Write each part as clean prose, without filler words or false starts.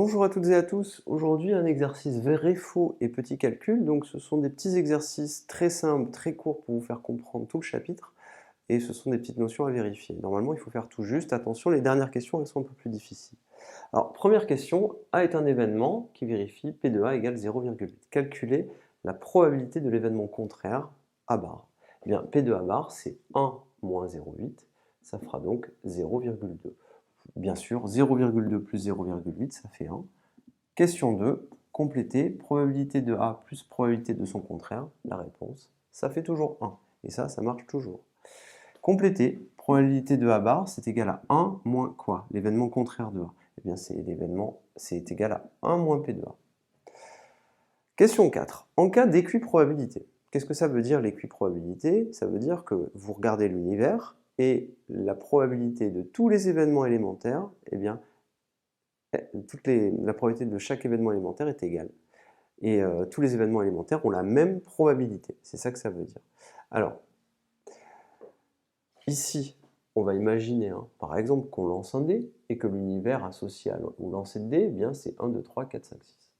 Bonjour à toutes et à tous. Aujourd'hui, un exercice vrai, faux et petit calcul. Donc, ce sont des petits exercices très simples, très courts pour vous faire comprendre tout le chapitre. Et ce sont des petites notions à vérifier. Normalement, il faut faire tout juste. Attention, les dernières questions, elles sont un peu plus difficiles. Alors, première question. A est un événement qui vérifie P de A égale 0,8. Calculez la probabilité de l'événement contraire A bar. Eh bien, P de A bar, c'est 1 moins 0,8. Ça fera donc 0,2. Bien sûr, 0,2 plus 0,8, ça fait 1. Question 2, compléter probabilité de A plus probabilité de son contraire. La réponse, ça fait toujours 1. Et ça marche toujours. Compléter probabilité de A bar, c'est égal à 1 moins quoi? L'événement contraire de A. Eh bien, c'est égal à 1 moins P de A. Question 4. En cas d'équiprobabilité. Qu'est-ce que ça veut dire l'équiprobabilité? Ça veut dire que vous regardez l'univers et la probabilité de tous les événements élémentaires, eh bien, la probabilité de chaque événement élémentaire est égale. Et tous les événements élémentaires ont la même probabilité. C'est ça que ça veut dire. Alors, ici, on va imaginer, par exemple, qu'on lance un dé et que l'univers associé au lancer de dé, eh bien, c'est 1, 2, 3, 4, 5, 6.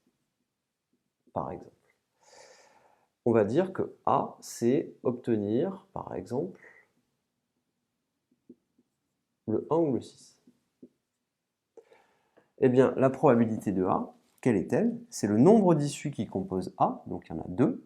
Par exemple. On va dire que A, c'est obtenir, par exemple, le 1 ou le 6. Eh bien, la probabilité de A, quelle est-elle? C'est le nombre d'issues qui compose A, donc il y en a 2,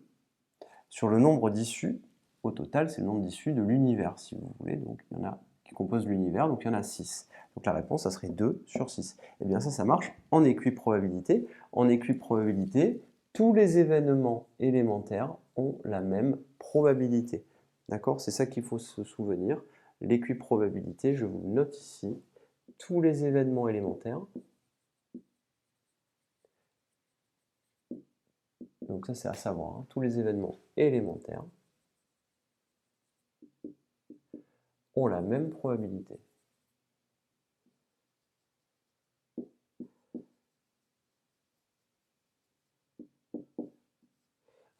sur le nombre d'issues, au total, c'est le nombre d'issues de l'univers, si vous voulez, donc il y en a qui composent l'univers, donc il y en a 6. Donc la réponse, ça serait 2 sur 6. Eh bien ça marche en équiprobabilité. En équiprobabilité, tous les événements élémentaires ont la même probabilité. D'accord? C'est ça qu'il faut se souvenir. L'équiprobabilité, je vous le note ici, tous les événements élémentaires, donc ça c'est à savoir, tous les événements élémentaires ont la même probabilité.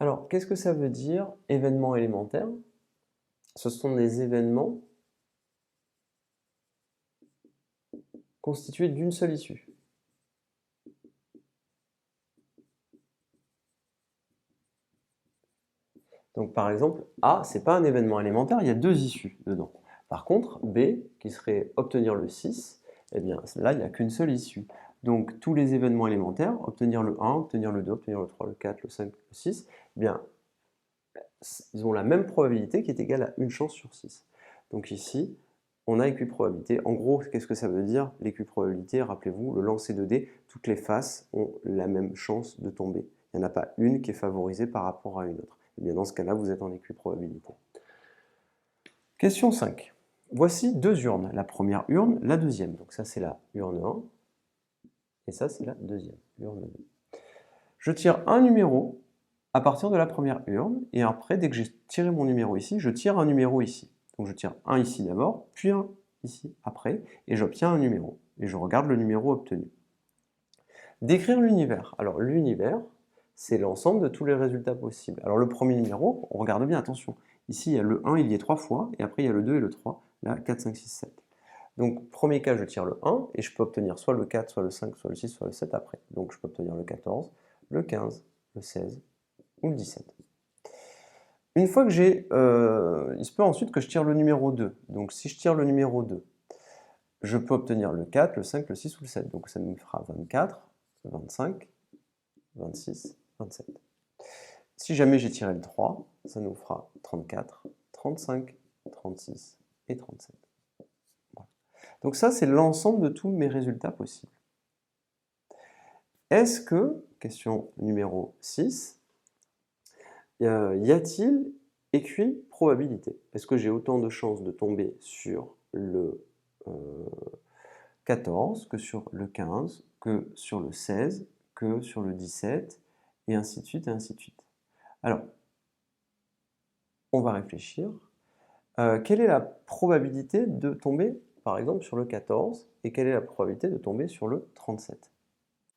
Alors, qu'est-ce que ça veut dire événements élémentaires? Ce sont des événements constitués d'une seule issue. Donc par exemple, A, ce n'est pas un événement élémentaire, il y a 2 issues dedans. Par contre, B, qui serait obtenir le 6, eh bien là, il n'y a qu'une seule issue. Donc tous les événements élémentaires, obtenir le 1, obtenir le 2, obtenir le 3, le 4, le 5, le 6, eh bien, ils ont la même probabilité qui est égale à une chance sur 6. Donc ici, on a équiprobabilité. En gros, qu'est-ce que ça veut dire? L'équiprobabilité, rappelez-vous, le lancer de dés, toutes les faces ont la même chance de tomber. Il n'y en a pas une qui est favorisée par rapport à une autre. Et bien dans ce cas-là, vous êtes en équiprobabilité. Question 5. Voici 2 urnes. La première urne, la deuxième. Donc ça, c'est la urne 1. Et ça, c'est la deuxième, urne 2. Je tire un numéro à partir de la première urne, et après, dès que j'ai tiré mon numéro ici, je tire un numéro ici. Donc je tire un ici d'abord, puis un ici après, et j'obtiens un numéro. Et je regarde le numéro obtenu. Décrire l'univers. Alors l'univers, c'est l'ensemble de tous les résultats possibles. Alors le premier numéro, on regarde bien, attention. Ici, il y a le 1, il y est 3 fois, et après il y a le 2 et le 3. Là, 4, 5, 6, 7. Donc premier cas, je tire le 1, et je peux obtenir soit le 4, soit le 5, soit le 6, soit le 7 après. Donc je peux obtenir le 14, le 15, le 16, ou le 17. Une fois que j'ai... il se peut ensuite que je tire le numéro 2. Donc si je tire le numéro 2, je peux obtenir le 4, le 5, le 6 ou le 7. Donc ça me fera 24, 25, 26, 27. Si jamais j'ai tiré le 3, ça nous fera 34, 35, 36 et 37. Voilà. Donc ça, c'est l'ensemble de tous mes résultats possibles. Est-ce que, question numéro 6, y a-t-il équiprobabilité? Est-ce que j'ai autant de chances de tomber sur le 14 que sur le 15, que sur le 16, que sur le 17, et ainsi de suite, et ainsi de suite. Alors, on va réfléchir. Quelle est la probabilité de tomber, par exemple, sur le 14, et quelle est la probabilité de tomber sur le 37?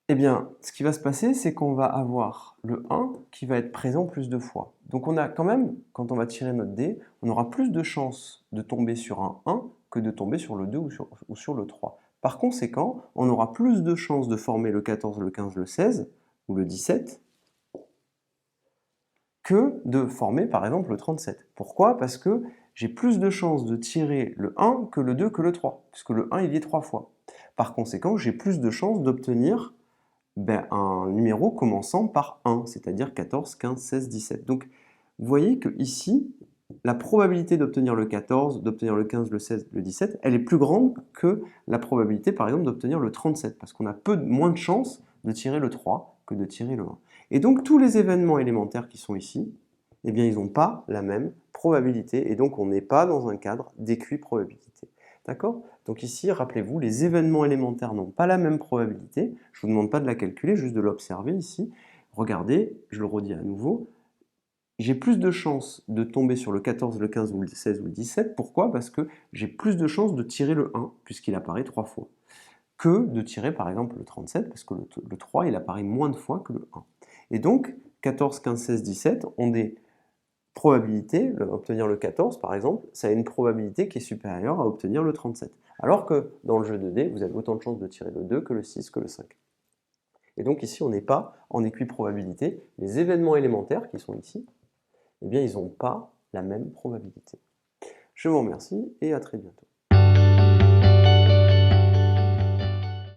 Eh bien, ce qui va se passer, c'est qu'on va avoir le 1 qui va être présent plus de fois. Donc on a quand même, quand on va tirer notre dé, on aura plus de chances de tomber sur un 1 que de tomber sur le 2 ou sur le 3. Par conséquent, on aura plus de chances de former le 14, le 15, le 16 ou le 17 que de former par exemple le 37. Pourquoi? Parce que j'ai plus de chances de tirer le 1 que le 2 que le 3, puisque le 1 il y est 3 fois. Par conséquent, j'ai plus de chances d'obtenir un numéro commençant par 1, c'est-à-dire 14, 15, 16, 17. Donc, vous voyez que ici, la probabilité d'obtenir le 14, d'obtenir le 15, le 16, le 17, elle est plus grande que la probabilité, par exemple, d'obtenir le 37, parce qu'on a moins de chances de tirer le 3 que de tirer le 1. Et donc, tous les événements élémentaires qui sont ici, eh bien, ils n'ont pas la même probabilité, et donc on n'est pas dans un cadre d'équiprobabilité. D'accord? Donc ici, rappelez-vous, les événements élémentaires n'ont pas la même probabilité. Je ne vous demande pas de la calculer, juste de l'observer ici. Regardez, je le redis à nouveau, j'ai plus de chances de tomber sur le 14, le 15 ou le 16 ou le 17. Pourquoi? Parce que j'ai plus de chances de tirer le 1, puisqu'il apparaît 3 fois, que de tirer par exemple le 37, parce que le 3, il apparaît moins de fois que le 1. Et donc, 14, 15, 16, 17 ont des probabilités, obtenir le 14 par exemple, ça a une probabilité qui est supérieure à obtenir le 37. Alors que dans le jeu de dés, vous avez autant de chances de tirer le 2 que le 6 que le 5. Et donc ici, on n'est pas en équiprobabilité. Les événements élémentaires qui sont ici, eh bien, ils n'ont pas la même probabilité. Je vous remercie et à très bientôt.